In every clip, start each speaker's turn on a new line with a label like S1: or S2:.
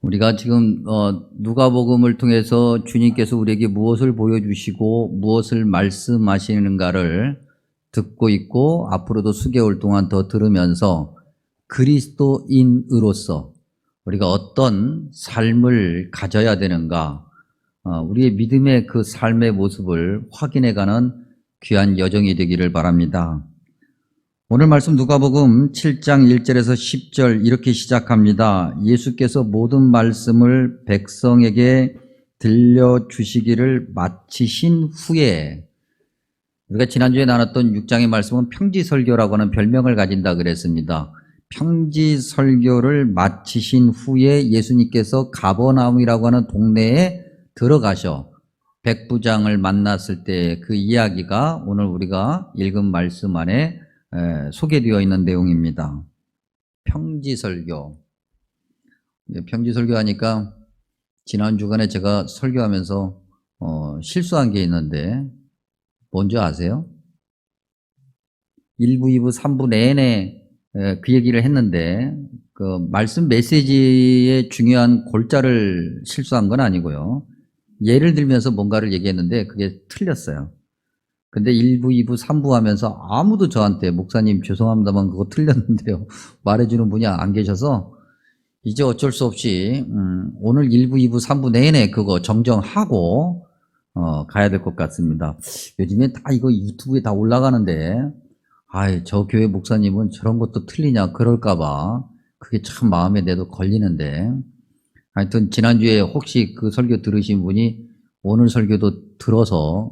S1: 우리가 지금 누가복음을 통해서 주님께서 우리에게 무엇을 보여주시고 무엇을 말씀하시는가를 듣고 있고 앞으로도 수개월 동안 더 들으면서 그리스도인으로서 우리가 어떤 삶을 가져야 되는가, 우리의 믿음의 그 삶의 모습을 확인해가는 귀한 여정이 되기를 바랍니다. 오늘 말씀 누가복음 7장 1절에서 10절 이렇게 시작합니다. 예수께서 모든 말씀을 백성에게 들려주시기를 마치신 후에, 우리가 지난주에 나눴던 6장의 말씀은 평지설교라고 하는 별명을 가진다 그랬습니다. 평지설교를 마치신 후에 예수님께서 가버나움이라고 하는 동네에 들어가셔 백부장을 만났을 때 그 이야기가 오늘 우리가 읽은 말씀 안에 소개되어 있는 내용입니다. 평지설교. 평지설교 하니까 지난 주간에 제가 설교하면서 실수한 게 있는데 뭔지 아세요? 1부, 2부, 3부 내내 그 얘기를 했는데 그 말씀 메시지의 중요한 골자를 실수한 건 아니고요. 예를 들면서 뭔가를 얘기했는데 그게 틀렸어요. 근데 1부, 2부, 3부 하면서 아무도 저한테 목사님 죄송합니다만 그거 틀렸는데요 말해주는 분이 안 계셔서 이제 어쩔 수 없이 오늘 1부, 2부, 3부 내내 그거 정정하고 가야 될 것 같습니다. 요즘에 다 이거 유튜브에 다 올라가는데 저 교회 목사님은 저런 것도 틀리냐 그럴까봐 그게 참 마음에 내도 걸리는데, 하여튼 지난주에 혹시 그 설교 들으신 분이 오늘 설교도 들어서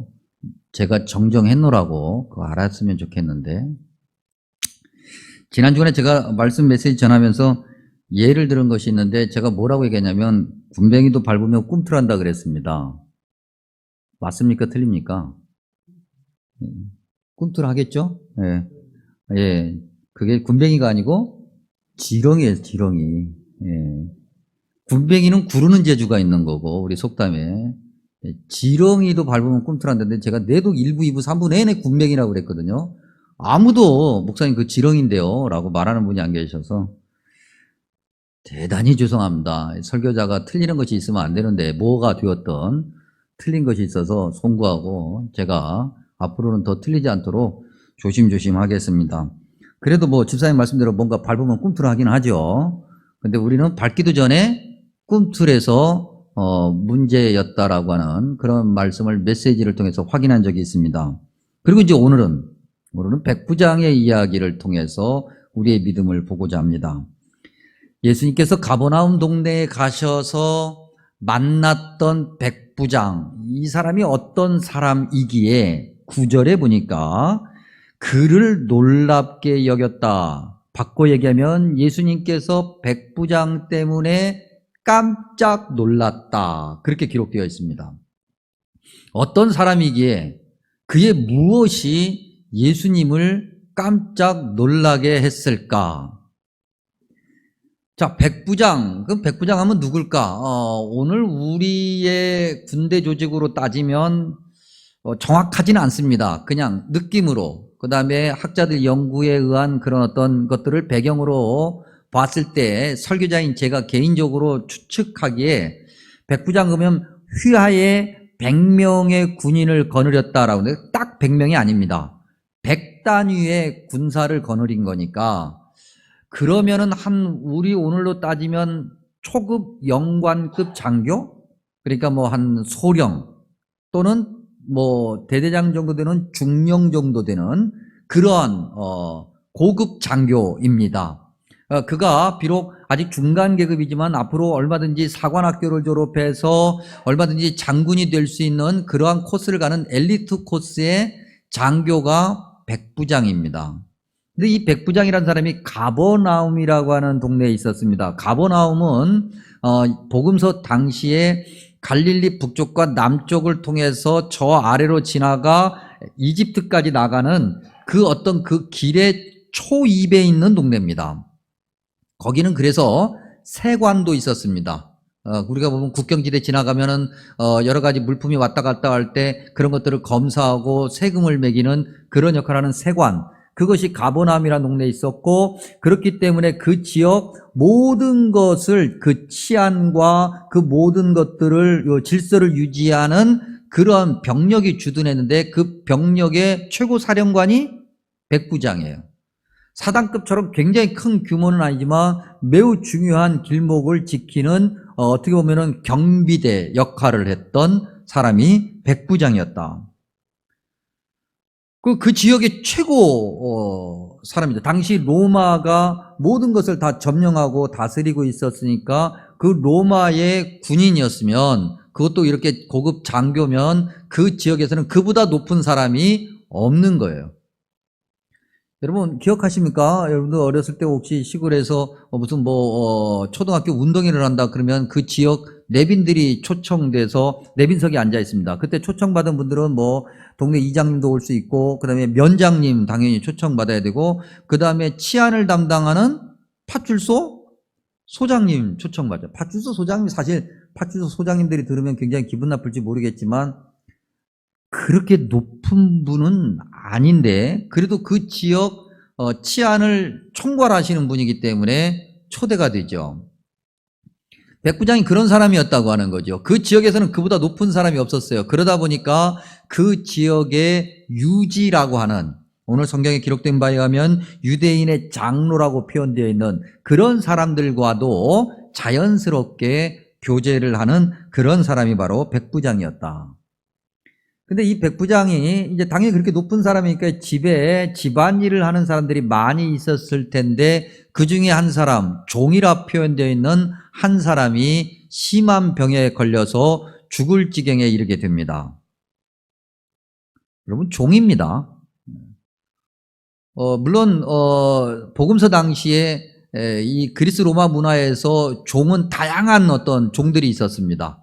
S1: 제가 정정했노라고 그거 알았으면 좋겠는데, 지난주에 제가 말씀 메시지 전하면서 예를 들은 것이 있는데 제가 뭐라고 얘기했냐면 군뱅이도 밟으면 꿈틀한다 그랬습니다. 맞습니까? 틀립니까? 꿈틀하겠죠? 예. 예. 그게 군뱅이가 아니고 지렁이에요, 지렁이. 예. 군뱅이는 구르는 재주가 있는 거고, 우리 속담에. 지렁이도 밟으면 꿈틀한다는데 제가 내도 1부, 2부, 3부 내내 군뱅이라고 그랬거든요. 아무도 목사님 그 지렁인데요 라고 말하는 분이 안 계셔서 대단히 죄송합니다. 설교자가 틀리는 것이 있으면 안 되는데 뭐가 되었던 틀린 것이 있어서 송구하고 제가 앞으로는 더 틀리지 않도록 조심조심 하겠습니다. 그래도 뭐 집사님 말씀대로 뭔가 밟으면 꿈틀하긴 하죠. 근데 우리는 밟기도 전에 꿈틀에서 문제였다라고 하는 그런 말씀을 메시지를 통해서 확인한 적이 있습니다. 그리고 이제 오늘은 백부장의 이야기를 통해서 우리의 믿음을 보고자 합니다. 예수님께서 가버나움 동네에 가셔서 만났던 백부장, 이 사람이 어떤 사람이기에 9절에 보니까 그를 놀랍게 여겼다. 바꿔 얘기하면 예수님께서 백부장 때문에 깜짝 놀랐다. 그렇게 기록되어 있습니다. 어떤 사람이기에 그의 무엇이 예수님을 깜짝 놀라게 했을까? 자, 백부장. 그럼 백부장 하면 누굴까? 오늘 우리의 군대 조직으로 따지면 정확하지는 않습니다. 그냥 느낌으로. 그 다음에 학자들 연구에 의한 그런 어떤 것들을 배경으로 봤을 때 설교자인 제가 개인적으로 추측하기에 백부장 그러면 휘하에 100명의 군인을 거느렸다라고 하는데 딱 100명이 아닙니다. 100단위의 군사를 거느린 거니까 그러면은 우리 오늘로 따지면 초급 영관급 장교, 그러니까 뭐 한 소령 또는 뭐 대대장 정도 되는 중령 정도 되는 그런 고급 장교입니다. 그가 비록 아직 중간 계급이지만 앞으로 얼마든지 사관학교를 졸업해서 얼마든지 장군이 될 수 있는 그러한 코스를 가는 엘리트 코스의 장교가 백부장입니다. 근데 이 백부장이라는 사람이 가버나움이라고 하는 동네에 있었습니다. 가버나움은 복음서 당시에 갈릴리 북쪽과 남쪽을 통해서 저 아래로 지나가 이집트까지 나가는 그 어떤 그 길의 초입에 있는 동네입니다. 거기는 그래서 세관도 있었습니다. 우리가 보면 국경지대 지나가면은 여러 가지 물품이 왔다 갔다 할 때 그런 것들을 검사하고 세금을 매기는 그런 역할을 하는 세관, 그것이 가버나움이라는 동네에 있었고, 그렇기 때문에 그 지역 모든 것을, 그 치안과 그 모든 것들을, 요 질서를 유지하는 그런 병력이 주둔했는데, 그 병력의 최고 사령관이 백부장이에요. 사단급처럼 굉장히 큰 규모는 아니지만 매우 중요한 길목을 지키는 어떻게 보면은 경비대 역할을 했던 사람이 백부장이었다. 그 지역의 최고 사람이죠. 당시 로마가 모든 것을 다 점령하고 다스리고 있었으니까 그 로마의 군인이었으면, 그것도 이렇게 고급 장교면 그 지역에서는 그보다 높은 사람이 없는 거예요. 여러분 기억하십니까? 여러분들 어렸을 때 혹시 시골에서 무슨 초등학교 운동회를 한다 그러면 그 지역 내빈들이 초청돼서 내빈석에 앉아 있습니다. 그때 초청받은 분들은 동네 이장님도 올 수 있고, 그 다음에 면장님 당연히 초청받아야 되고, 그 다음에 치안을 담당하는 파출소 소장님 초청받아요. 파출소 소장님, 사실 파출소 소장님들이 들으면 굉장히 기분 나쁠지 모르겠지만 그렇게 높은 분은 아닌데, 그래도 그 지역 치안을 총괄하시는 분이기 때문에 초대가 되죠. 백부장이 그런 사람이었다고 하는 거죠. 그 지역에서는 그보다 높은 사람이 없었어요. 그러다 보니까 그 지역의 유지라고 하는, 오늘 성경에 기록된 바에 의하면 유대인의 장로라고 표현되어 있는 그런 사람들과도 자연스럽게 교제를 하는 그런 사람이 바로 백부장이었다. 근데 이 백부장이 이제 당연히 그렇게 높은 사람이니까 집에 집안일을 하는 사람들이 많이 있었을 텐데, 그 중에 한 사람, 종이라 표현되어 있는 한 사람이 심한 병에 걸려서 죽을 지경에 이르게 됩니다. 여러분, 종입니다. 물론 복음서 당시에 이 그리스 로마 문화에서 종은 다양한 어떤 종들이 있었습니다.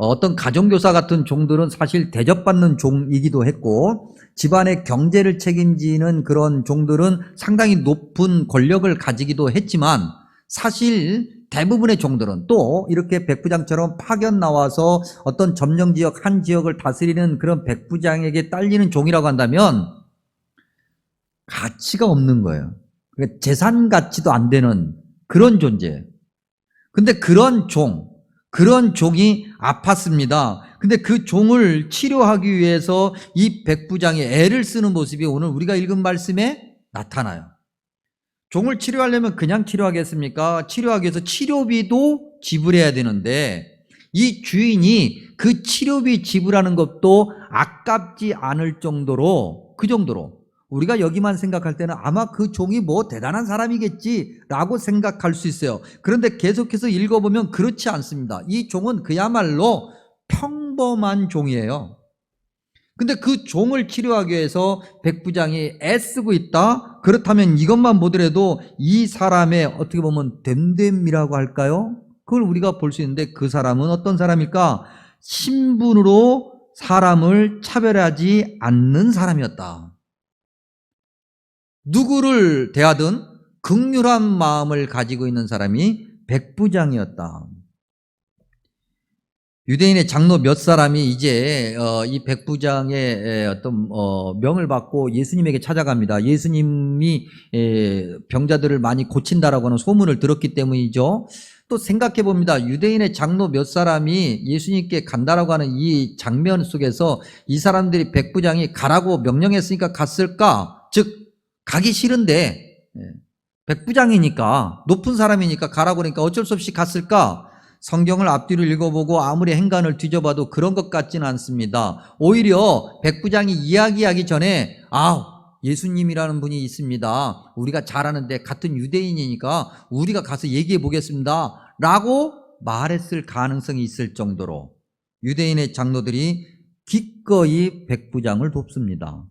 S1: 어떤 가정교사 같은 종들은 사실 대접받는 종이기도 했고, 집안의 경제를 책임지는 그런 종들은 상당히 높은 권력을 가지기도 했지만, 사실 대부분의 종들은 또 이렇게 백부장처럼 파견 나와서 어떤 점령지역 한 지역을 다스리는 그런 백부장에게 딸리는 종이라고 한다면 가치가 없는 거예요. 그러니까 재산 가치도 안 되는 그런 존재예요. 근데 그런 종이 아팠습니다. 근데 그 종을 치료하기 위해서 이 백부장이 애를 쓰는 모습이 오늘 우리가 읽은 말씀에 나타나요. 종을 치료하려면 그냥 치료하겠습니까? 치료하기 위해서 치료비도 지불해야 되는데, 이 주인이 그 치료비 지불하는 것도 아깝지 않을 정도로, 그 정도로 우리가 여기만 생각할 때는 아마 그 종이 대단한 사람이겠지라고 생각할 수 있어요. 그런데 계속해서 읽어보면 그렇지 않습니다. 이 종은 그야말로 평범한 종이에요. 근데 그 종을 치료하기 위해서 백부장이 애쓰고 있다? 그렇다면 이것만 보더라도 이 사람의 어떻게 보면 됨됨이라고 할까요? 그걸 우리가 볼 수 있는데, 그 사람은 어떤 사람일까? 신분으로 사람을 차별하지 않는 사람이었다. 누구를 대하든 긍휼한 마음을 가지고 있는 사람이 백부장이었다. 유대인의 장로 몇 사람이 이제 이 백부장의 어떤 명을 받고 예수님에게 찾아갑니다. 예수님이 병자들을 많이 고친다라고 하는 소문을 들었기 때문이죠. 또 생각해 봅니다. 유대인의 장로 몇 사람이 예수님께 간다라고 하는 이 장면 속에서 이 사람들이 백부장이 가라고 명령했으니까 갔을까? 즉 가기 싫은데 백부장이니까, 높은 사람이니까 가라고 그러니까 어쩔 수 없이 갔을까? 성경을 앞뒤로 읽어보고 아무리 행간을 뒤져봐도 그런 것 같지는 않습니다. 오히려 백부장이 이야기하기 전에 예수님이라는 분이 있습니다. 우리가 잘 아는데 같은 유대인이니까 우리가 가서 얘기해 보겠습니다 라고 말했을 가능성이 있을 정도로 유대인의 장로들이 기꺼이 백부장을 돕습니다.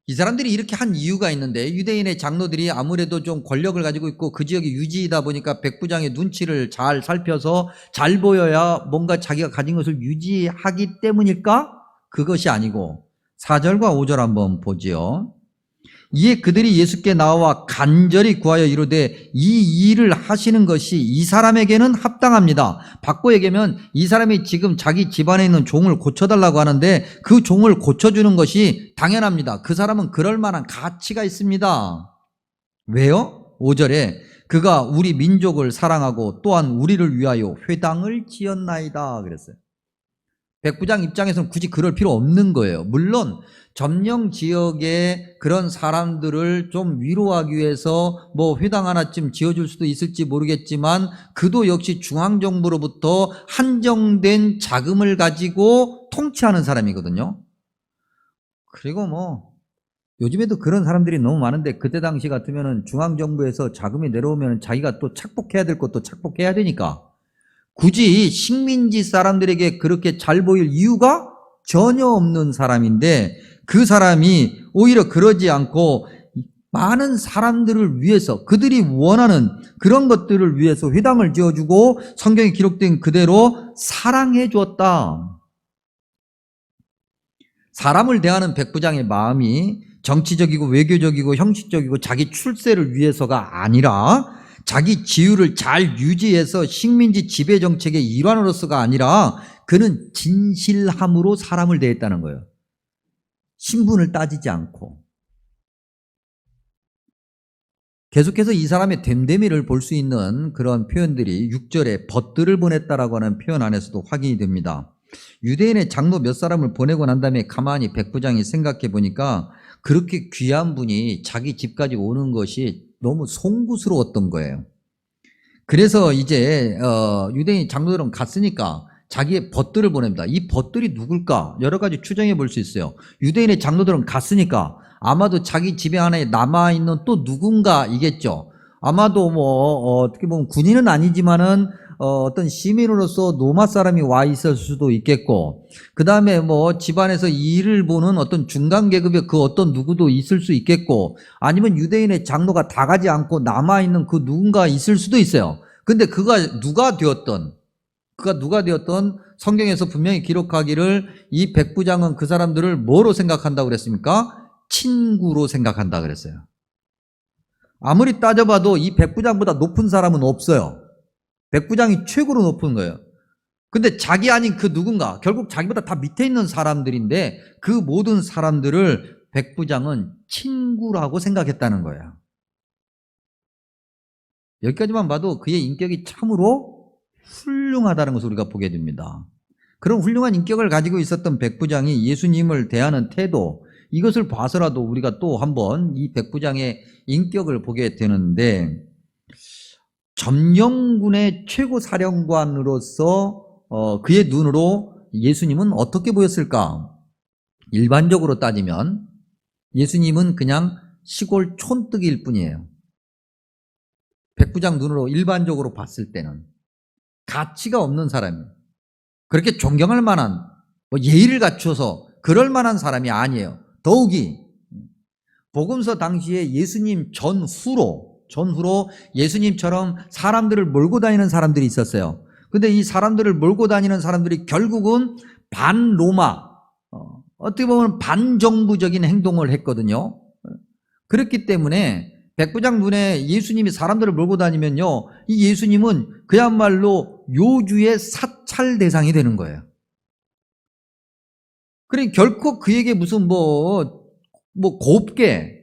S1: 이 사람들이 이렇게 한 이유가 있는데, 유대인의 장로들이 아무래도 좀 권력을 가지고 있고 그 지역의 유지이다 보니까 백부장의 눈치를 잘 살펴서 잘 보여야 뭔가 자기가 가진 것을 유지하기 때문일까? 그것이 아니고 4절과 5절 한번 보지요. 이에 그들이 예수께 나와 간절히 구하여 이르되 이 일을 하시는 것이 이 사람에게는 합당합니다. 바꿔 얘기하면 이 사람이 지금 자기 집안에 있는 종을 고쳐달라고 하는데 그 종을 고쳐주는 것이 당연합니다. 그 사람은 그럴 만한 가치가 있습니다. 왜요? 5절에 그가 우리 민족을 사랑하고 또한 우리를 위하여 회당을 지었나이다 그랬어요. 백부장 입장에서는 굳이 그럴 필요 없는 거예요. 물론 점령 지역에 그런 사람들을 좀 위로하기 위해서 뭐 회당 하나쯤 지어줄 수도 있을지 모르겠지만 그도 역시 중앙정부로부터 한정된 자금을 가지고 통치하는 사람이거든요. 그리고 뭐 요즘에도 그런 사람들이 너무 많은데 그때 당시 같으면은 중앙정부에서 자금이 내려오면 자기가 또 착복해야 될 것도 착복해야 되니까 굳이 식민지 사람들에게 그렇게 잘 보일 이유가 전혀 없는 사람인데 그 사람이 오히려 그러지 않고 많은 사람들을 위해서 그들이 원하는 그런 것들을 위해서 회당을 지어주고 성경에 기록된 그대로 사랑해 주었다. 사람을 대하는 백부장의 마음이 정치적이고 외교적이고 형식적이고 자기 출세를 위해서가 아니라 자기 지위를 잘 유지해서 식민지 지배 정책의 일환으로서가 아니라 그는 진실함으로 사람을 대했다는 거예요. 신분을 따지지 않고. 계속해서 이 사람의 됨됨이를 볼 수 있는 그런 표현들이 6절에 벗들을 보냈다라고 하는 표현 안에서도 확인이 됩니다. 유대인의 장로 몇 사람을 보내고 난 다음에 가만히 백부장이 생각해 보니까 그렇게 귀한 분이 자기 집까지 오는 것이 너무 송구스러웠던 거예요. 그래서 이제 유대인 장로들은 갔으니까 자기의 벗들을 보냅니다. 이 벗들이 누굴까? 여러 가지 추정해 볼 수 있어요. 유대인의 장로들은 갔으니까 아마도 자기 집에 안에 남아있는 또 누군가이겠죠. 아마도 뭐 어떻게 보면 군인은 아니지만은 어떤 시민으로서 노마 사람이 와 있을 수도 있겠고, 그 다음에 뭐 집안에서 일을 보는 어떤 중간 계급의 그 어떤 누구도 있을 수 있겠고, 아니면 유대인의 장로가 다 가지 않고 남아있는 그 누군가 있을 수도 있어요. 근데 그가 누가 되었던 성경에서 분명히 기록하기를 이 백부장은 그 사람들을 뭐로 생각한다고 그랬습니까? 친구로 생각한다 그랬어요. 아무리 따져봐도 이 백부장보다 높은 사람은 없어요. 백부장이 최고로 높은 거예요. 근데 자기 아닌 그 누군가, 결국 자기보다 다 밑에 있는 사람들인데 그 모든 사람들을 백부장은 친구라고 생각했다는 거예요. 여기까지만 봐도 그의 인격이 참으로 훌륭하다는 것을 우리가 보게 됩니다. 그런 훌륭한 인격을 가지고 있었던 백부장이 예수님을 대하는 태도, 이것을 봐서라도 우리가 또 한번 이 백부장의 인격을 보게 되는데, 점령군의 최고 사령관으로서 그의 눈으로 예수님은 어떻게 보였을까? 일반적으로 따지면 예수님은 그냥 시골 촌뜨기일 뿐이에요. 백부장 눈으로 일반적으로 봤을 때는 가치가 없는 사람이에요. 그렇게 존경할 만한, 예의를 갖춰서 그럴 만한 사람이 아니에요. 더욱이 복음서 당시에 예수님 전후로 예수님처럼 사람들을 몰고 다니는 사람들이 있었어요. 근데 이 사람들을 몰고 다니는 사람들이 결국은 반로마, 어떻게 보면 반정부적인 행동을 했거든요. 그렇기 때문에 백부장 눈에 예수님이 사람들을 몰고 다니면요, 이 예수님은 그야말로 요주의 사찰 대상이 되는 거예요. 그러니까 결코 그에게 무슨 곱게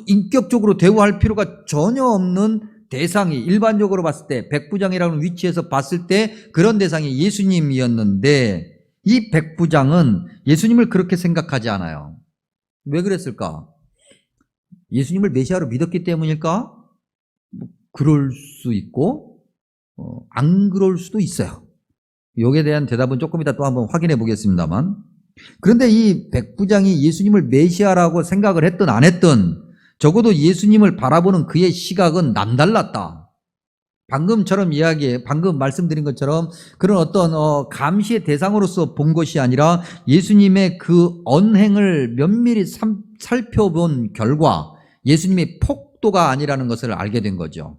S1: 인격적으로 대우할 필요가 전혀 없는 대상이, 일반적으로 봤을 때 백부장이라는 위치에서 봤을 때 그런 대상이 예수님이었는데, 이 백부장은 예수님을 그렇게 생각하지 않아요. 왜 그랬을까? 예수님을 메시아로 믿었기 때문일까? 그럴 수 있고 안 그럴 수도 있어요. 여기에 대한 대답은 조금 이따 또 한번 확인해 보겠습니다만, 그런데 이 백부장이 예수님을 메시아라고 생각을 했든 안 했든 적어도 예수님을 바라보는 그의 시각은 남달랐다. 방금 말씀드린 것처럼 그런 어떤 감시의 대상으로서 본 것이 아니라 예수님의 그 언행을 면밀히 살펴본 결과 예수님의 폭도가 아니라는 것을 알게 된 거죠.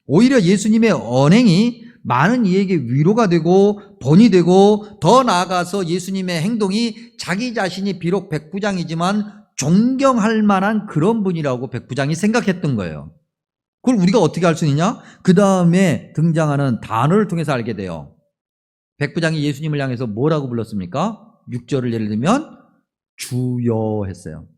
S1: 오히려 예수님의 언행이 많은 이에게 위로가 되고 본이 되고, 더 나아가서 예수님의 행동이 자기 자신이 비록 백부장이지만 존경할 만한 그런 분이라고 백부장이 생각했던 거예요. 그걸 우리가 어떻게 알 수 있냐? 그 다음에 등장하는 단어를 통해서 알게 돼요. 백부장이 예수님을 향해서 뭐라고 불렀습니까? 6절을 예를 들면 주여 했어요.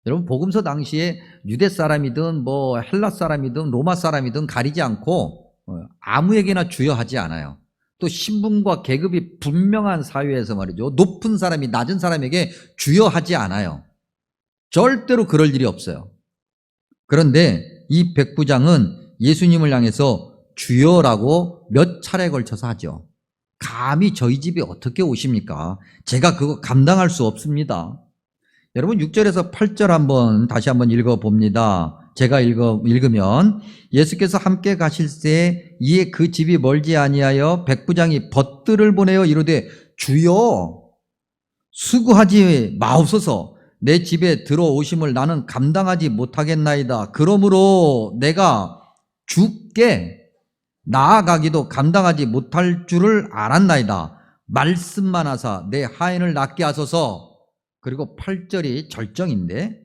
S1: 여러분, 복음서 당시에 유대 사람이든 뭐 헬라 사람이든 로마 사람이든 가리지 않고 아무에게나 주여 하지 않아요. 또 신분과 계급이 분명한 사회에서 말이죠, 높은 사람이 낮은 사람에게 주여 하지 않아요. 절대로 그럴 일이 없어요. 그런데 이 백부장은 예수님을 향해서 주여라고 몇 차례에 걸쳐서 하죠. 감히 저희 집에 어떻게 오십니까? 제가 그거 감당할 수 없습니다. 여러분, 6절에서 8절 다시 한번 읽어봅니다. 제가 읽으면 예수께서 함께 가실새 이에 그 집이 멀지 아니하여 백부장이 벗들을 보내어 이르되 주여 수고하지 마옵소서. 내 집에 들어오심을 나는 감당하지 못하겠나이다. 그러므로 내가 주께 나아가기도 감당하지 못할 줄을 알았나이다. 말씀만 하사 내 하인을 낫게 하소서. 그리고 8절이 절정인데,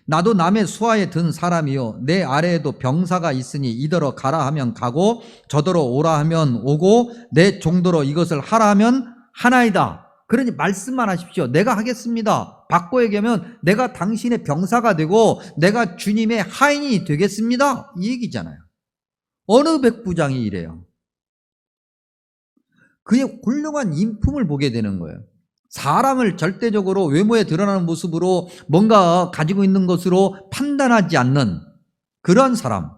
S1: 나도 남의 수하에 든 사람이요 내 아래에도 병사가 있으니 이더러 가라 하면 가고 저더러 오라 하면 오고 내 종도로 이것을 하라 하면 하나이다. 그러니 말씀만 하십시오. 내가 하겠습니다. 바꿔 얘기하면 내가 당신의 병사가 되고 내가 주님의 하인이 되겠습니다, 이 얘기잖아요. 어느 백부장이 이래요? 그의 훌륭한 인품을 보게 되는 거예요. 사람을 절대적으로 외모에 드러나는 모습으로 뭔가 가지고 있는 것으로 판단하지 않는 그런 사람,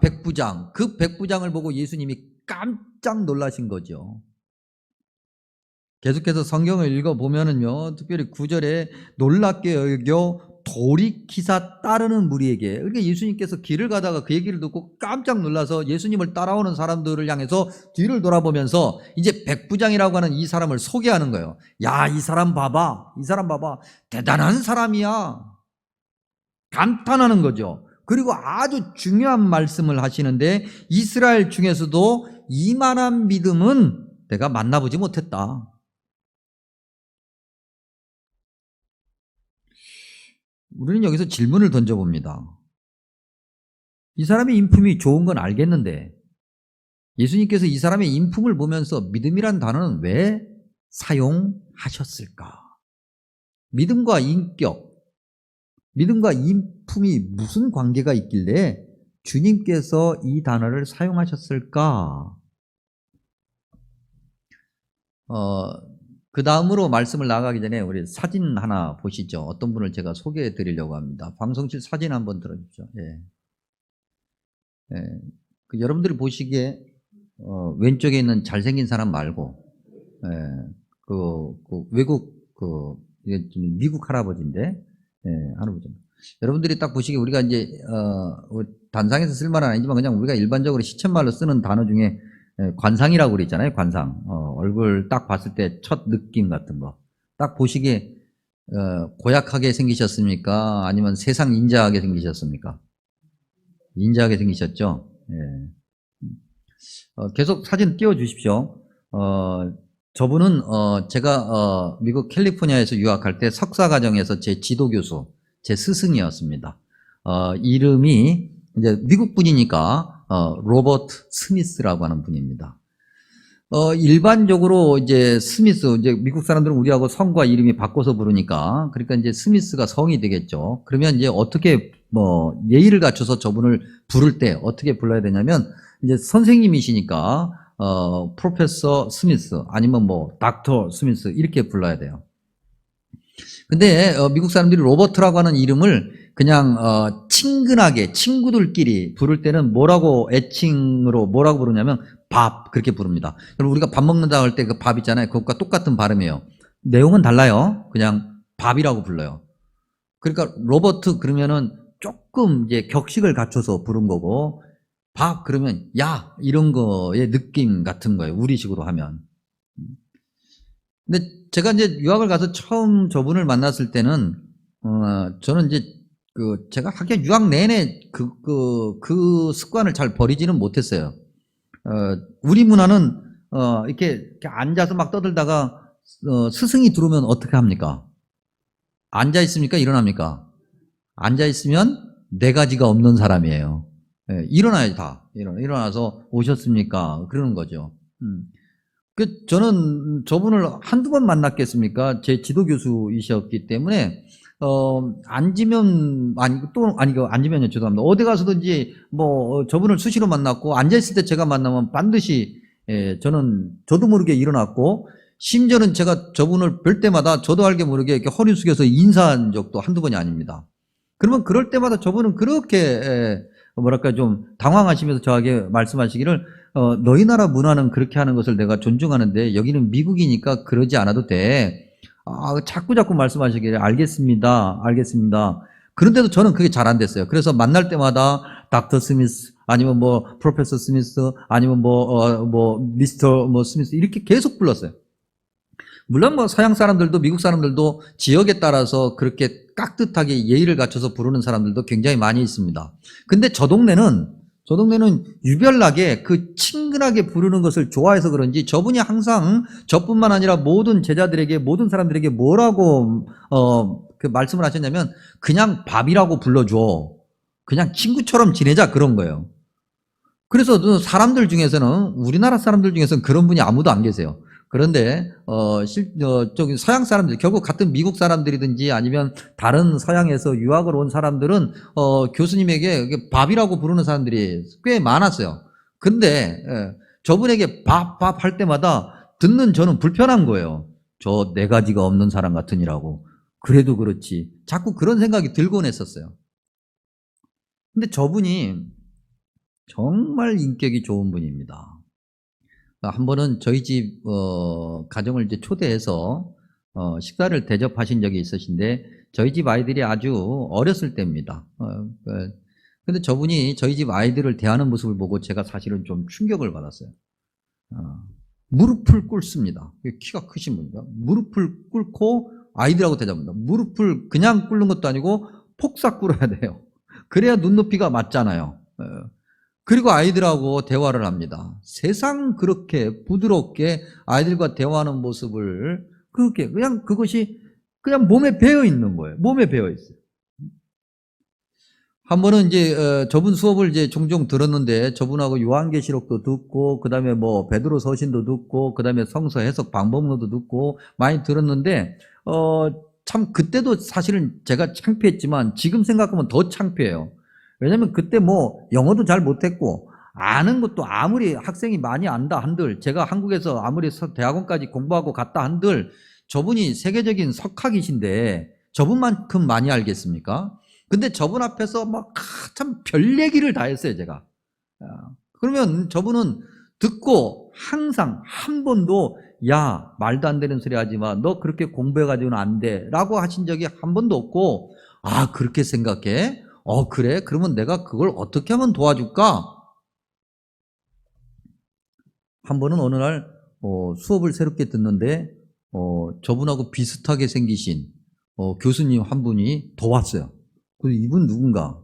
S1: 백부장, 그 백부장을 보고 예수님이 깜짝 놀라신 거죠. 계속해서 성경을 읽어보면은요, 특별히 9절에 놀랍게 여겨 돌이키사 따르는 무리에게, 그러니까 예수님께서 길을 가다가 그 얘기를 듣고 깜짝 놀라서 예수님을 따라오는 사람들을 향해서 뒤를 돌아보면서 이제 백부장이라고 하는 이 사람을 소개하는 거예요. 야, 이 사람 봐봐. 대단한 사람이야. 감탄하는 거죠. 그리고 아주 중요한 말씀을 하시는데, 이스라엘 중에서도 이만한 믿음은 내가 만나보지 못했다. 우리는 여기서 질문을 던져봅니다. 이 사람의 인품이 좋은 건 알겠는데 예수님께서 이 사람의 인품을 보면서 믿음이란 단어는 왜 사용하셨을까? 믿음과 인격, 믿음과 인품이 무슨 관계가 있길래 주님께서 이 단어를 사용하셨을까? 그 다음으로 말씀을 나가기 전에 우리 사진 하나 보시죠. 어떤 분을 제가 소개해 드리려고 합니다. 방송실 사진 한번 들어주십시오. 그 여러분들이 보시기에 왼쪽에 있는 잘생긴 사람 말고, 외국 미국 할아버지인데, 할아버지. 여러분들이 딱 보시기에 우리가 이제 단상에서 쓸 말은 아니지만 그냥 우리가 일반적으로 시쳇말로 쓰는 단어 중에 관상이라고 그랬잖아요. 관상. 얼굴 딱 봤을 때 첫 느낌 같은 거. 딱 보시기에 고약하게 생기셨습니까? 아니면 세상 인자하게 생기셨습니까? 인자하게 생기셨죠? 계속 사진 띄워주십시오. 저분은 제가 미국 캘리포니아에서 유학할 때 석사과정에서 제 지도교수, 제 스승이었습니다. 이름이 이제 미국 분이니까 로버트 스미스라고 하는 분입니다. 일반적으로 이제 스미스, 이제 미국 사람들은 우리하고 성과 이름이 바꿔서 부르니까, 그러니까 이제 스미스가 성이 되겠죠. 그러면 이제 어떻게 예의를 갖춰서 저분을 부를 때 어떻게 불러야 되냐면, 이제 선생님이시니까 프로페서 스미스 아니면 닥터 스미스 이렇게 불러야 돼요. 근데 미국 사람들이 로버트라고 하는 이름을 그냥 친근하게 친구들끼리 부를 때는 애칭으로 뭐라고 부르냐면 밥, 그렇게 부릅니다. 여러분, 우리가 밥 먹는다 할 때 그 밥 있잖아요. 그것과 똑같은 발음이에요. 내용은 달라요. 그냥 밥이라고 불러요. 그러니까 로버트 그러면은 조금 이제 격식을 갖춰서 부른 거고, 밥 그러면 야, 이런 거의 느낌 같은 거예요. 우리식으로 하면. 근데 제가 이제 유학을 가서 처음 저분을 만났을 때는 저는 이제 제가 학교 유학 내내 그 습관을 잘 버리지는 못했어요. 우리 문화는 이렇게 앉아서 막 떠들다가 스승이 들어오면 어떻게 합니까? 앉아 있습니까? 일어납니까? 앉아 있으면 네 가지가 없는 사람이에요. 예, 일어나야지 다. 일어나서 오셨습니까? 그러는 거죠. 저는 저분을 한두 번 만났겠습니까? 제 지도 교수이셨기 때문에, 앉으면, 앉으면요, 죄송합니다. 어디 가서든지, 저분을 수시로 만났고, 앉아있을 때 제가 만나면 반드시, 저도 모르게 일어났고, 심지어는 제가 저분을 뵐 때마다 저도 알게 모르게 이렇게 허리 숙여서 인사한 적도 한두 번이 아닙니다. 그러면 그럴 때마다 저분은 그렇게, 좀 당황하시면서 저에게 말씀하시기를, 너희 나라 문화는 그렇게 하는 것을 내가 존중하는데 여기는 미국이니까 그러지 않아도 돼. 자꾸 말씀하시기를 알겠습니다. 알겠습니다. 그런데도 저는 그게 잘 안 됐어요. 그래서 만날 때마다 닥터 스미스 아니면 프로페서 스미스 아니면 미스터 스미스 이렇게 계속 불렀어요. 물론 서양 사람들도 미국 사람들도 지역에 따라서 그렇게 깍듯하게 예의를 갖춰서 부르는 사람들도 굉장히 많이 있습니다. 근데 저 동네는 유별나게 그 친근하게 부르는 것을 좋아해서 그런지 저분이 항상 저뿐만 아니라 모든 제자들에게 모든 사람들에게 뭐라고 그 말씀을 하셨냐면 그냥 밥이라고 불러줘. 그냥 친구처럼 지내자 그런 거예요. 그래서 사람들 중에서는 우리나라 사람들 중에서는 그런 분이 아무도 안 계세요. 그런데 저기 서양 사람들 결국 같은 미국 사람들이든지 아니면 다른 서양에서 유학을 온 사람들은 교수님에게 밥이라고 부르는 사람들이 꽤 많았어요. 근데 저분에게 밥 할 때마다 듣는 저는 불편한 거예요. 저 네 가지가 없는 사람 같으니라고. 그래도 그렇지. 자꾸 그런 생각이 들곤 했었어요. 근데 저분이 정말 인격이 좋은 분입니다. 한 번은 저희 집 가정을 이제 초대해서 식사를 대접하신 적이 있으신데 저희 집 아이들이 아주 어렸을 때입니다. 근데 저분이 저희 집 아이들을 대하는 모습을 보고 제가 사실은 좀 충격을 받았어요. 무릎을 꿇습니다. 키가 크신 분이다. 무릎을 꿇고 아이들하고 대접합니다. 무릎을 그냥 꿇는 것도 아니고 폭삭 꿇어야 돼요. 그래야 눈높이가 맞잖아요. 그리고 아이들하고 대화를 합니다. 세상 그렇게 부드럽게 아이들과 대화하는 모습을 그렇게 그것이 그냥 몸에 배어 있는 거예요. 몸에 배어 있어요. 한 번은 이제 저분 수업을 이제 종종 들었는데 저분하고 요한계시록도 듣고 그다음에 베드로 서신도 듣고 그다음에 성서 해석 방법론도 듣고 많이 들었는데 참 그때도 사실은 제가 창피했지만 지금 생각하면 더 창피해요. 왜냐면 그때 영어도 잘 못했고 아는 것도 아무리 학생이 많이 안다 한들 제가 한국에서 아무리 대학원까지 공부하고 갔다 한들 저분이 세계적인 석학이신데 저분만큼 많이 알겠습니까? 근데 저분 앞에서 참 별 얘기를 다 했어요 제가. 그러면 저분은 듣고 항상 한 번도 야 말도 안 되는 소리 하지 마. 너 그렇게 공부해가지고는 안 돼 라고 하신 적이 한 번도 없고 그렇게 생각해? 그래? 그러면 내가 그걸 어떻게 하면 도와줄까? 한 번은 어느 날 수업을 새롭게 듣는데 저분하고 비슷하게 생기신 교수님 한 분이 더 왔어요. 이분 누군가?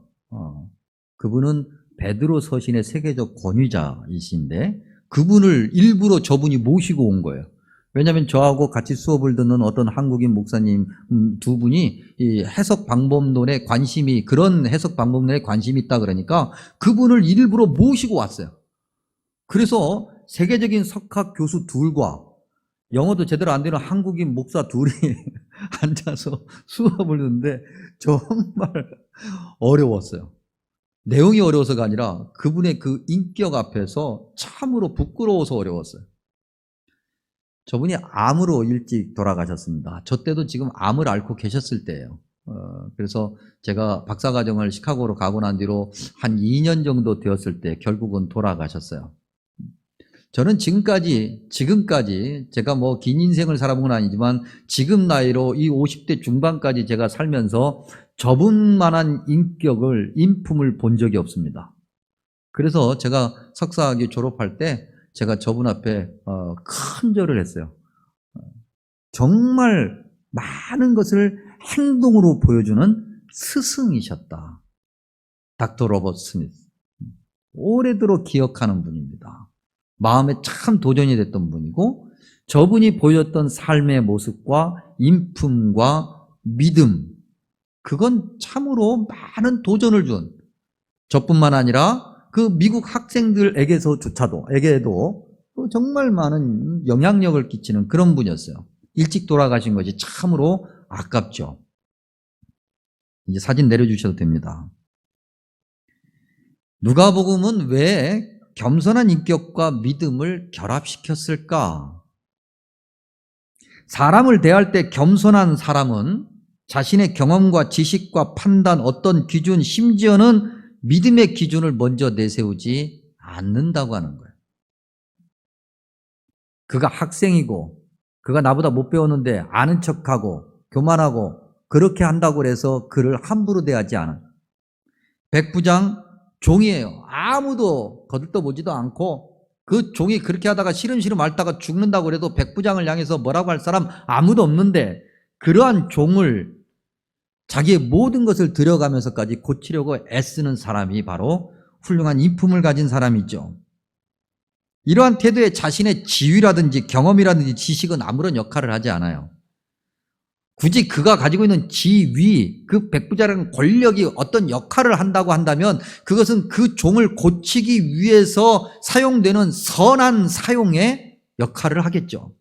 S1: 그분은 베드로 서신의 세계적 권위자이신데 그분을 일부러 저분이 모시고 온 거예요. 왜냐하면 저하고 같이 수업을 듣는 어떤 한국인 목사님 두 분이 이 해석 방법론에 그런 해석 방법론에 관심이 있다 그러니까 그분을 일부러 모시고 왔어요. 그래서 세계적인 석학 교수 둘과 영어도 제대로 안 되는 한국인 목사 둘이 앉아서 수업을 듣는데 정말 어려웠어요. 내용이 어려워서가 아니라 그분의 그 인격 앞에서 참으로 부끄러워서 어려웠어요. 저분이 암으로 일찍 돌아가셨습니다. 저 때도 지금 암을 앓고 계셨을 때예요. 그래서 제가 박사과정을 시카고로 가고 난 뒤로 한 2년 정도 되었을 때 결국은 돌아가셨어요. 저는 지금까지 제가 긴 인생을 살아본 건 아니지만 지금 나이로 이 50대 중반까지 제가 살면서 저분만한 인품을 본 적이 없습니다. 그래서 제가 석사학위 졸업할 때 제가 저분 앞에 큰 절을 했어요. 정말 많은 것을 행동으로 보여주는 스승이셨다. 닥터 로버트 스미스. 오래도록 기억하는 분입니다. 마음에 참 도전이 됐던 분이고, 저분이 보였던 삶의 모습과 인품과 믿음, 그건 참으로 많은 도전을 준, 저뿐만 아니라 그 미국 학생들에게도 정말 많은 영향력을 끼치는 그런 분이었어요. 일찍 돌아가신 것이 참으로 아깝죠. 이제 사진 내려주셔도 됩니다. 누가복음은 왜 겸손한 인격과 믿음을 결합시켰을까? 사람을 대할 때 겸손한 사람은 자신의 경험과 지식과 판단, 어떤 기준, 심지어는 믿음의 기준을 먼저 내세우지 않는다고 하는 거예요. 그가 학생이고 그가 나보다 못 배웠는데 아는 척하고 교만하고 그렇게 한다고 해서 그를 함부로 대하지 않아요. 백부장 종이에요. 아무도 거들떠보지도 않고 그 종이 그렇게 하다가 시름시름 앓다가 죽는다고 해도 백부장을 향해서 뭐라고 할 사람 아무도 없는데, 그러한 종을 자기의 모든 것을 들여가면서까지 고치려고 애쓰는 사람이 바로 훌륭한 인품을 가진 사람이죠. 이러한 태도에 자신의 지위라든지 경험이라든지 지식은 아무런 역할을 하지 않아요. 굳이 그가 가지고 있는 지위, 그 백부장의 권력이 어떤 역할을 한다고 한다면 그것은 그 종을 고치기 위해서 사용되는 선한 사용의 역할을 하겠죠.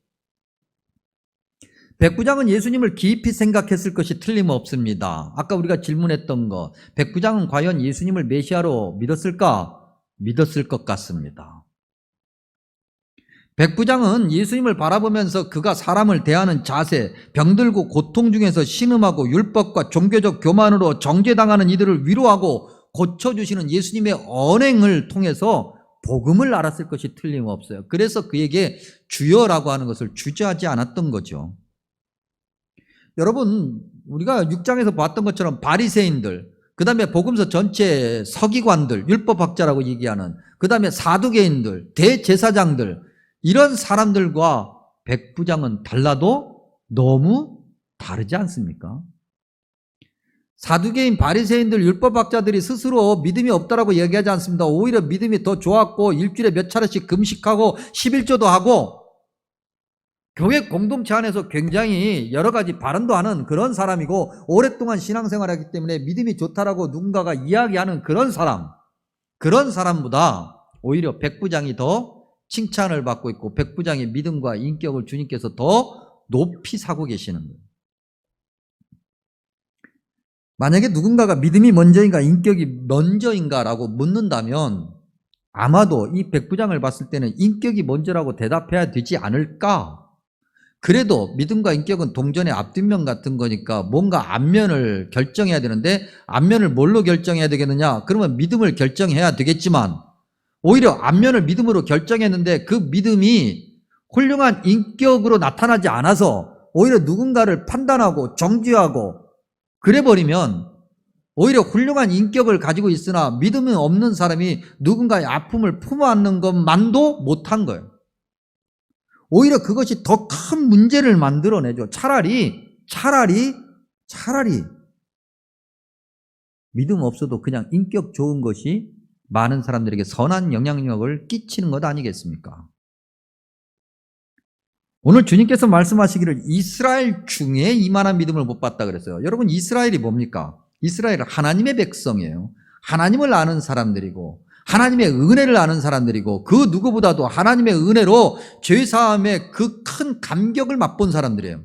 S1: 백부장은 예수님을 깊이 생각했을 것이 틀림없습니다. 아까 우리가 질문했던 것, 백부장은 과연 예수님을 메시아로 믿었을까? 믿었을 것 같습니다. 백부장은 예수님을 바라보면서 그가 사람을 대하는 자세, 병들고 고통 중에서 신음하고 율법과 종교적 교만으로 정죄당하는 이들을 위로하고 고쳐주시는 예수님의 언행을 통해서 복음을 알았을 것이 틀림없어요. 그래서 그에게 주여라고 하는 것을 주저하지 않았던 거죠. 여러분, 우리가 6장에서 봤던 것처럼 바리새인들, 그 다음에 복음서 전체 서기관들, 율법학자라고 얘기하는, 그 다음에 사두개인들, 대제사장들, 이런 사람들과 백부장은 달라도 너무 다르지 않습니까? 사두개인, 바리새인들, 율법학자들이 스스로 믿음이 없다라고 얘기하지 않습니다. 오히려 믿음이 더 좋았고 일주일에 몇 차례씩 금식하고 11조도 하고 교회 공동체 안에서 굉장히 여러 가지 발언도 하는 그런 사람이고, 오랫동안 신앙생활을 하기 때문에 믿음이 좋다라고 누군가가 이야기하는 그런 사람보다 오히려 백부장이 더 칭찬을 받고 있고, 백부장의 믿음과 인격을 주님께서 더 높이 사고 계시는 거예요. 만약에 누군가가 믿음이 먼저인가 인격이 먼저인가라고 묻는다면 아마도 이 백부장을 봤을 때는 인격이 먼저라고 대답해야 되지 않을까? 그래도 믿음과 인격은 동전의 앞뒷면 같은 거니까 뭔가 앞면을 결정해야 되는데, 앞면을 뭘로 결정해야 되겠느냐? 그러면 믿음을 결정해야 되겠지만 오히려 앞면을 믿음으로 결정했는데 그 믿음이 훌륭한 인격으로 나타나지 않아서 오히려 누군가를 판단하고 정죄하고 그래버리면 오히려 훌륭한 인격을 가지고 있으나 믿음이 없는 사람이 누군가의 아픔을 품어안는 것만도 못한 거예요. 오히려 그것이 더 큰 문제를 만들어내죠. 차라리 믿음 없어도 그냥 인격 좋은 것이 많은 사람들에게 선한 영향력을 끼치는 것 아니겠습니까? 오늘 주님께서 말씀하시기를 이스라엘 중에 이만한 믿음을 못 봤다 그랬어요. 여러분, 이스라엘이 뭡니까? 이스라엘은 하나님의 백성이에요. 하나님을 아는 사람들이고 하나님의 은혜를 아는 사람들이고 그 누구보다도 하나님의 은혜로 죄사함의 그 큰 감격을 맛본 사람들이에요.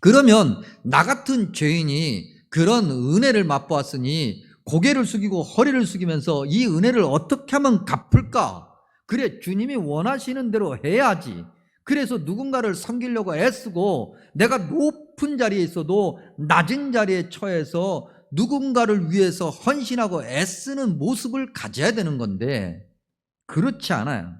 S1: 그러면 나 같은 죄인이 그런 은혜를 맛보았으니 고개를 숙이고 허리를 숙이면서 이 은혜를 어떻게 하면 갚을까? 그래, 주님이 원하시는 대로 해야지. 그래서 누군가를 섬기려고 애쓰고 내가 높은 자리에 있어도 낮은 자리에 처해서 누군가를 위해서 헌신하고 애쓰는 모습을 가져야 되는 건데 그렇지 않아요.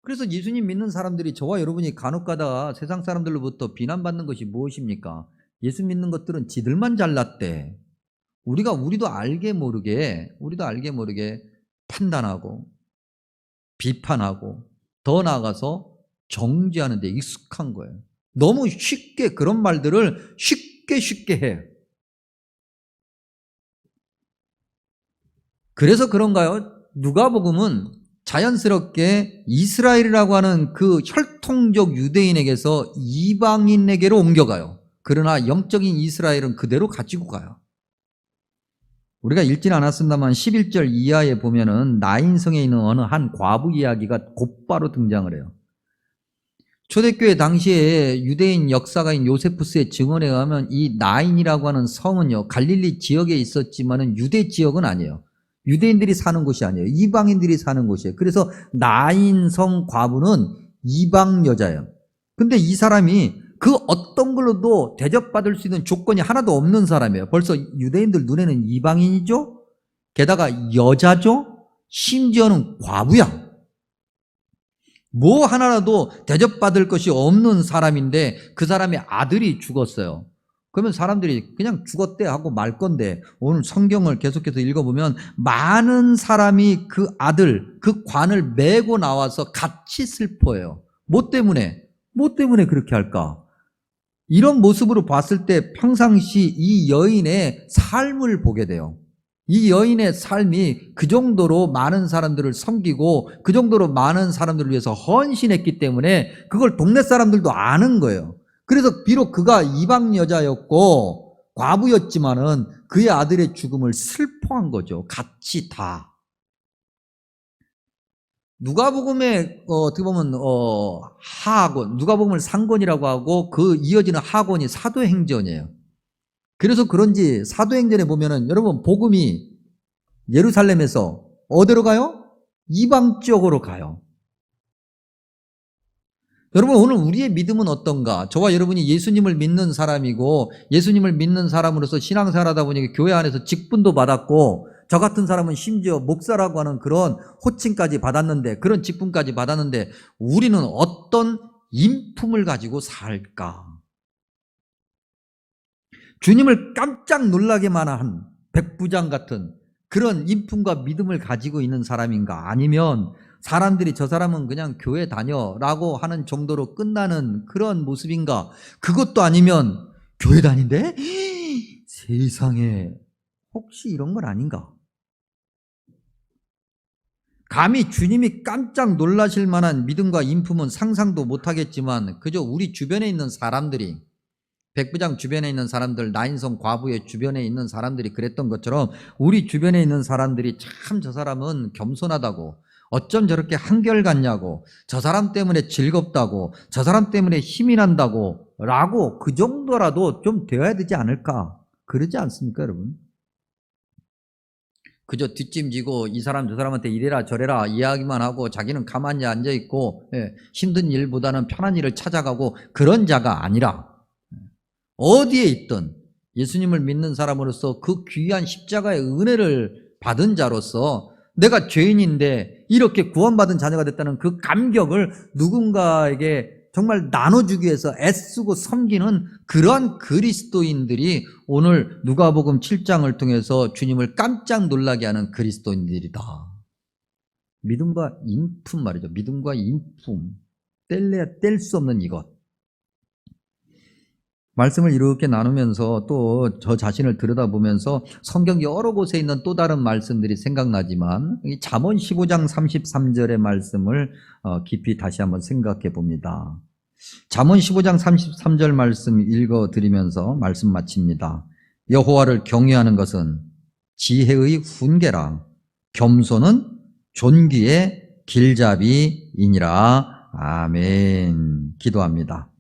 S1: 그래서 예수님 믿는 사람들이, 저와 여러분이 간혹가다 세상 사람들로부터 비난받는 것이 무엇입니까? 예수 믿는 것들은 지들만 잘났대. 우리도 알게 모르게 판단하고 비판하고 더 나아가서 정죄하는 데 익숙한 거예요. 너무 쉽게 그런 말들을 쉽게 해요. 그래서 그런가요? 누가복음은 자연스럽게 이스라엘이라고 하는 그 혈통적 유대인에게서 이방인에게로 옮겨가요. 그러나 영적인 이스라엘은 그대로 가지고 가요. 우리가 읽지는 않았습니다만 11절 이하에 보면은 나인성에 있는 어느 한 과부 이야기가 곧바로 등장을 해요. 초대교회 당시에 유대인 역사가인 요세푸스의 증언에 의하면 이 나인이라고 하는 성은요, 갈릴리 지역에 있었지만은 유대 지역은 아니에요. 유대인들이 사는 곳이 아니에요. 이방인들이 사는 곳이에요. 그래서 나인성 과부는 이방 여자예요. 근데 이 사람이 그 어떤 걸로도 대접받을 수 있는 조건이 하나도 없는 사람이에요. 벌써 유대인들 눈에는 이방인이죠? 게다가 여자죠? 심지어는 과부야. 뭐 하나라도 대접받을 것이 없는 사람인데 그 사람의 아들이 죽었어요. 그러면 사람들이 그냥 죽었대 하고 말 건데 오늘 성경을 계속해서 읽어보면 많은 사람이 그 아들, 그 관을 메고 나와서 같이 슬퍼해요. 뭐 때문에? 뭐 때문에 그렇게 할까? 이런 모습으로 봤을 때 평상시 이 여인의 삶을 보게 돼요. 이 여인의 삶이 그 정도로 많은 사람들을 섬기고 그 정도로 많은 사람들을 위해서 헌신했기 때문에 그걸 동네 사람들도 아는 거예요. 그래서 비록 그가 이방 여자였고 과부였지만은 그의 아들의 죽음을 슬퍼한 거죠. 같이 다. 누가복음에 어떻게 보면 하악원, 누가복음을 상권이라고 하고 그 이어지는 하악원이 사도행전이에요. 그래서 그런지 사도행전에 보면은 여러분 복음이 예루살렘에서 어디로 가요? 이방 지역으로 가요. 여러분 오늘 우리의 믿음은 어떤가? 저와 여러분이 예수님을 믿는 사람이고 예수님을 믿는 사람으로서 신앙생활하다 보니까 교회 안에서 직분도 받았고 저 같은 사람은 심지어 목사라고 하는 그런 호칭까지 받았는데 그런 직분까지 받았는데 우리는 어떤 인품을 가지고 살까? 주님을 깜짝 놀라게만 한 백부장 같은 그런 인품과 믿음을 가지고 있는 사람인가? 아니면 사람들이 저 사람은 그냥 교회 다녀라고 하는 정도로 끝나는 그런 모습인가? 그것도 아니면 교회 다닌대? 세상에 혹시 이런 건 아닌가? 감히 주님이 깜짝 놀라실 만한 믿음과 인품은 상상도 못하겠지만 그저 우리 주변에 있는 사람들이 백부장 주변에 있는 사람들, 나인성 과부의 주변에 있는 사람들이 그랬던 것처럼 우리 주변에 있는 사람들이 참 저 사람은 겸손하다고 어쩜 저렇게 한결같냐고 저 사람 때문에 즐겁다고 저 사람 때문에 힘이 난다고 라고 그 정도라도 좀 되어야 되지 않을까? 그러지 않습니까 여러분? 그저 뒷짐지고 이 사람 저 사람한테 이래라 저래라 이야기만 하고 자기는 가만히 앉아있고 힘든 일보다는 편한 일을 찾아가고 그런 자가 아니라 어디에 있든 예수님을 믿는 사람으로서 그 귀한 십자가의 은혜를 받은 자로서 내가 죄인인데 이렇게 구원받은 자녀가 됐다는 그 감격을 누군가에게 정말 나눠주기 위해서 애쓰고 섬기는 그러한 그리스도인들이 오늘 누가복음 7장을 통해서 주님을 깜짝 놀라게 하는 그리스도인들이다. 믿음과 인품 말이죠. 믿음과 인품. 뗄래야 뗄 수 없는 이것. 말씀을 이렇게 나누면서 또 저 자신을 들여다보면서 성경 여러 곳에 있는 또 다른 말씀들이 생각나지만 이 잠언 15장 33절의 말씀을 깊이 다시 한번 생각해 봅니다. 잠언 15장 33절 말씀 읽어드리면서 말씀 마칩니다. 여호와를 경외하는 것은 지혜의 훈계라 겸손은 존귀의 길잡이이니라. 아멘. 기도합니다.